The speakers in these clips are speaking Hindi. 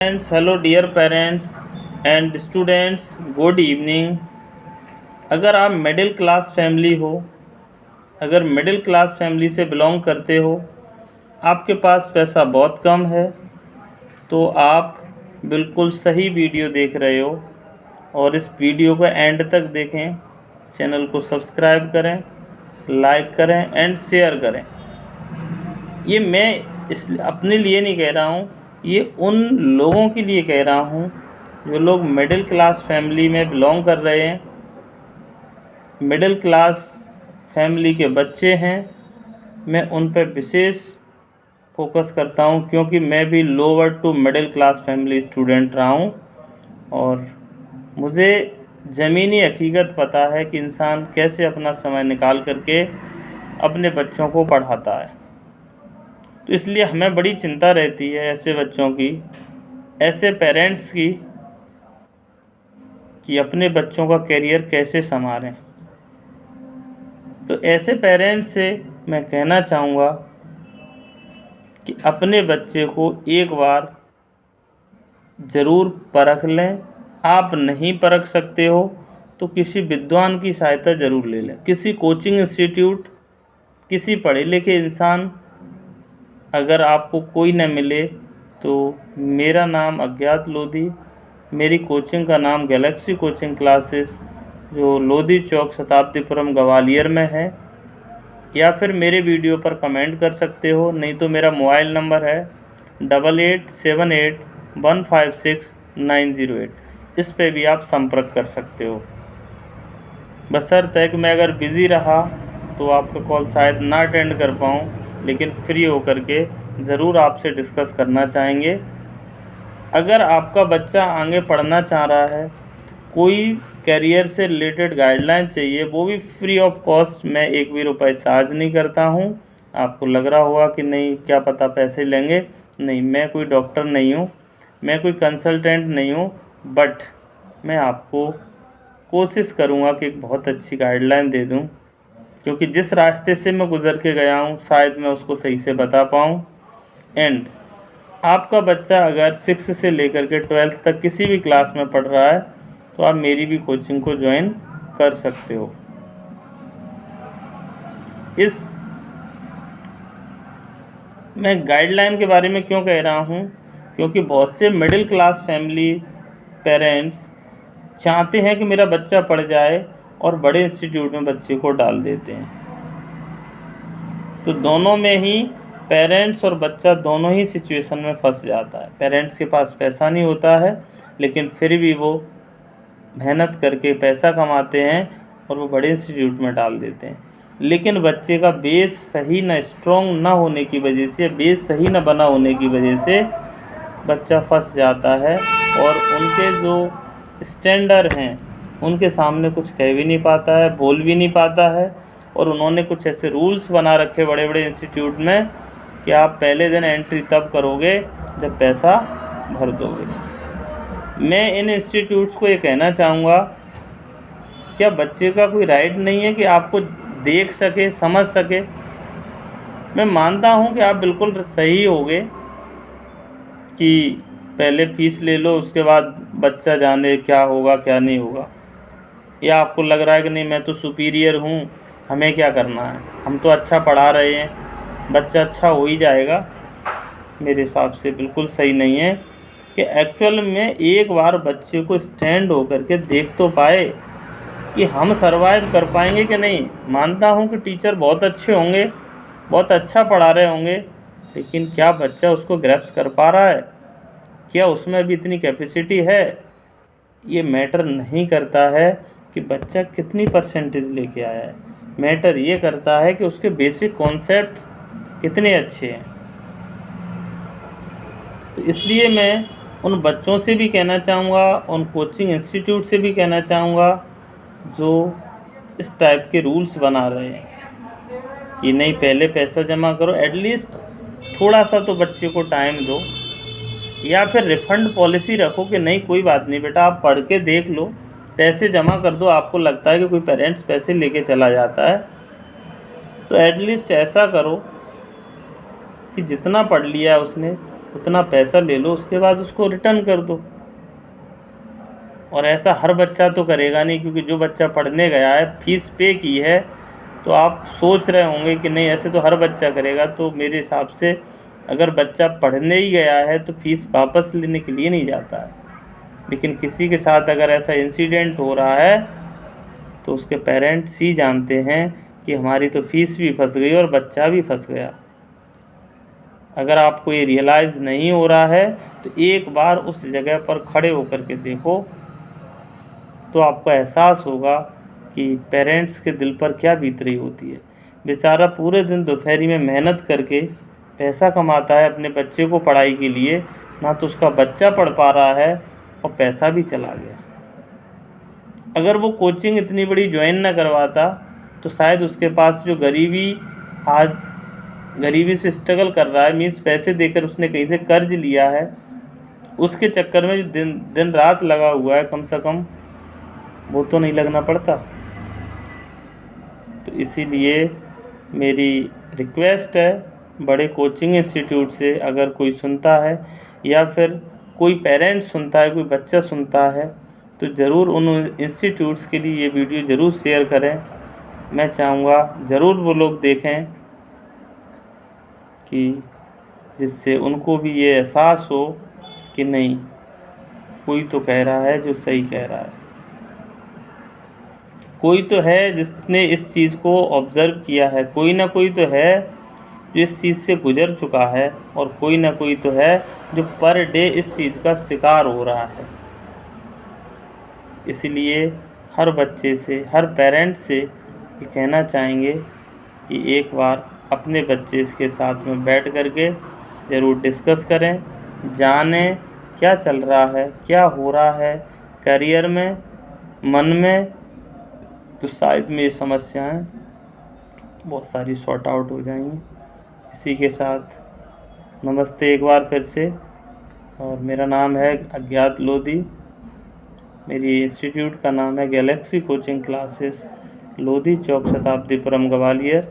Friends, hello dear parents and students, good evening. अगर आप मिडिल क्लास फैमिली हो, अगर मिडिल क्लास फैमिली से बिलोंग करते हो, आपके पास पैसा बहुत कम है, तो आप बिल्कुल सही वीडियो देख रहे हो और इस वीडियो को एंड तक देखें। चैनल को सब्सक्राइब करें, लाइक करें एंड शेयर करें। ये मैं इस अपने लिए नहीं कह रहा हूँ, ये उन लोगों के लिए कह रहा हूँ जो लोग मिडिल क्लास फैमिली में बिलोंग कर रहे हैं, मिडिल क्लास फैमिली के बच्चे हैं। मैं उन पर विशेष फोकस करता हूँ क्योंकि मैं भी lower to middle class family student रहा हूँ और मुझे ज़मीनी हकीकत पता है कि इंसान कैसे अपना समय निकाल करके अपने बच्चों को पढ़ाता है। तो इसलिए हमें बड़ी चिंता रहती है ऐसे बच्चों की, ऐसे पेरेंट्स की, कि अपने बच्चों का करियर कैसे संवारें। तो ऐसे पेरेंट्स से मैं कहना चाहूँगा कि अपने बच्चे को एक बार ज़रूर परख लें। आप नहीं परख सकते हो तो किसी विद्वान की सहायता ज़रूर ले लें, किसी कोचिंग इंस्टीट्यूट, किसी पढ़े लिखे इंसान। अगर आपको कोई न मिले तो मेरा नाम अज्ञात लोधी, मेरी कोचिंग का नाम गैलेक्सी कोचिंग क्लासेस, जो लोधी चौक शताब्दीपुरम ग्वालियर में है, या फिर मेरे वीडियो पर कमेंट कर सकते हो। नहीं तो मेरा मोबाइल नंबर है 8878156908। इस पे भी आप संपर्क कर सकते हो। बशर्ते कि मैं अगर बिज़ी रहा तो आपका कॉल शायद ना अटेंड कर पाऊँ, लेकिन फ्री होकर के ज़रूर आपसे डिस्कस करना चाहेंगे। अगर आपका बच्चा आगे पढ़ना चाह रहा है, कोई करियर से रिलेटेड गाइडलाइन चाहिए, वो भी फ्री ऑफ कॉस्ट, मैं एक भी रुपये चार्ज नहीं करता हूँ। आपको लग रहा होगा कि नहीं, क्या पता पैसे लेंगे। नहीं, मैं कोई डॉक्टर नहीं हूँ, मैं कोई कंसल्टेंट नहीं हूँ, बट मैं आपको कोशिश करूँगा कि एक बहुत अच्छी गाइडलाइन दे दूँ, क्योंकि जिस रास्ते से मैं गुज़र के गया हूँ शायद मैं उसको सही से बता पाऊँ। एंड आपका बच्चा अगर 6 से लेकर के 12th तक किसी भी क्लास में पढ़ रहा है तो आप मेरी भी कोचिंग को ज्वाइन कर सकते हो। इस मैं गाइडलाइन के बारे में क्यों कह रहा हूँ, क्योंकि बहुत से मिडिल क्लास फैमिली पेरेंट्स चाहते हैं कि मेरा बच्चा पढ़ जाए और बड़े इंस्टीट्यूट में बच्चे को डाल देते हैं। तो दोनों में ही पेरेंट्स और बच्चा दोनों ही सिचुएशन में फंस जाता है। पेरेंट्स के पास पैसा नहीं होता है, लेकिन फिर भी वो मेहनत करके पैसा कमाते हैं और वो बड़े इंस्टीट्यूट में डाल देते हैं। लेकिन बच्चे का बेस सही न स्ट्रॉन्ग ना होने की वजह से, बेस सही न बना होने की वजह से बच्चा फंस जाता है और उनके जो स्टैंडर्ड हैं उनके सामने कुछ कह भी नहीं पाता है, बोल भी नहीं पाता है। और उन्होंने कुछ ऐसे रूल्स बना रखे बड़े बड़े इंस्टीट्यूट में कि आप पहले दिन एंट्री तब करोगे जब पैसा भर दोगे। मैं इन इंस्टीट्यूट्स को ये कहना चाहूँगा, क्या बच्चे का कोई राइट नहीं है कि आपको देख सके, समझ सके। मैं मानता हूँ कि आप बिल्कुल सही होगे कि पहले फ़ीस ले लो, उसके बाद बच्चा जाने क्या होगा क्या नहीं होगा। या आपको लग रहा है कि नहीं, मैं तो सुपीरियर हूँ, हमें क्या करना है, हम तो अच्छा पढ़ा रहे हैं, बच्चा अच्छा हो ही जाएगा। मेरे हिसाब से बिल्कुल सही नहीं है कि एक्चुअल में एक बार बच्चे को स्टैंड होकर के देख तो पाए कि हम सरवाइव कर पाएंगे कि नहीं। मानता हूँ कि टीचर बहुत अच्छे होंगे, बहुत अच्छा पढ़ा रहे होंगे, लेकिन क्या बच्चा उसको ग्रैप्स कर पा रहा है, क्या उसमें भी इतनी कैपेसिटी है। ये मैटर नहीं करता है कि बच्चा कितनी परसेंटेज लेके आया है, मैटर ये करता है कि उसके बेसिक कॉन्सेप्ट कितने अच्छे हैं। तो इसलिए मैं उन बच्चों से भी कहना चाहूँगा, उन कोचिंग इंस्टीट्यूट से भी कहना चाहूँगा जो इस टाइप के रूल्स बना रहे हैं कि नहीं, पहले पैसा जमा करो, एटलीस्ट थोड़ा सा तो बच्चे को टाइम दो। या फिर रिफ़ंड पॉलिसी रखो कि नहीं, कोई बात नहीं बेटा, आप पढ़ के देख लो, पैसे जमा कर दो। आपको लगता है कि कोई पेरेंट्स पैसे लेके चला जाता है, तो एटलीस्ट ऐसा करो कि जितना पढ़ लिया उसने उतना पैसा ले लो, उसके बाद उसको रिटर्न कर दो। और ऐसा हर बच्चा तो करेगा नहीं, क्योंकि जो बच्चा पढ़ने गया है, फीस पे की है, तो आप सोच रहे होंगे कि नहीं ऐसे तो हर बच्चा करेगा। तो मेरे हिसाब से अगर बच्चा पढ़ने ही गया है तो फीस वापस लेने के लिए नहीं जाता है। लेकिन किसी के साथ अगर ऐसा इंसिडेंट हो रहा है तो उसके पेरेंट्स ही जानते हैं कि हमारी तो फीस भी फंस गई और बच्चा भी फंस गया। अगर आपको ये रियलाइज़ नहीं हो रहा है तो एक बार उस जगह पर खड़े होकर के देखो, तो आपको एहसास होगा कि पेरेंट्स के दिल पर क्या बीत रही होती है। बेचारा पूरे दिन दोपहरी में मेहनत करके पैसा कमाता है अपने बच्चे को पढ़ाई के लिए, ना तो उसका बच्चा पढ़ पा रहा है और पैसा भी चला गया। अगर वो कोचिंग इतनी बड़ी ज्वाइन ना करवाता तो शायद उसके पास जो आज गरीबी से स्ट्रगल कर रहा है, मीन्स पैसे देकर उसने कहीं से कर्ज लिया है, उसके चक्कर में जो दिन दिन रात लगा हुआ है, कम से कम वो तो नहीं लगना पड़ता। तो इसीलिए मेरी रिक्वेस्ट है बड़े कोचिंग इंस्टीट्यूट से, अगर कोई सुनता है या फिर कोई पेरेंट सुनता है, कोई बच्चा सुनता है, तो ज़रूर उन इंस्टीट्यूट्स के लिए ये वीडियो ज़रूर शेयर करें। मैं चाहूँगा ज़रूर वो लोग देखें कि जिससे उनको भी ये एहसास हो कि नहीं, कोई तो कह रहा है जो सही कह रहा है, कोई तो है जिसने इस चीज़ को ऑब्ज़र्व किया है, कोई ना कोई तो है जो इस चीज़ से गुज़र चुका है, और कोई ना कोई तो है जो पर डे इस चीज़ का शिकार हो रहा है। इसलिए हर बच्चे से, हर पेरेंट से ये कहना चाहेंगे कि एक बार अपने बच्चे के साथ में बैठ कर के ज़रूर डिस्कस करें, जानें क्या चल रहा है, क्या हो रहा है करियर में, मन में, तो शायद मेरी समस्याएं बहुत सारी सॉर्ट आउट हो जाएंगी। इसी के साथ नमस्ते एक बार फिर से, और मेरा नाम है अज्ञात लोधी। मेरी इंस्टीट्यूट का नाम है गैलेक्सी कोचिंग क्लासेस, लोधी चौक, शताब्दीपुरम, ग्वालियर।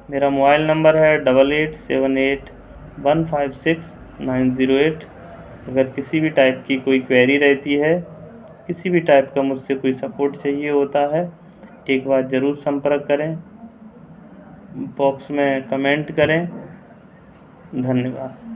मेरा मोबाइल नंबर है 8878156908। अगर किसी भी टाइप की कोई क्वेरी रहती है, किसी भी टाइप का मुझसे कोई सपोर्ट चाहिए होता है, एक बार ज़रूर संपर्क करें, बॉक्स में कमेंट करें। धन्यवाद।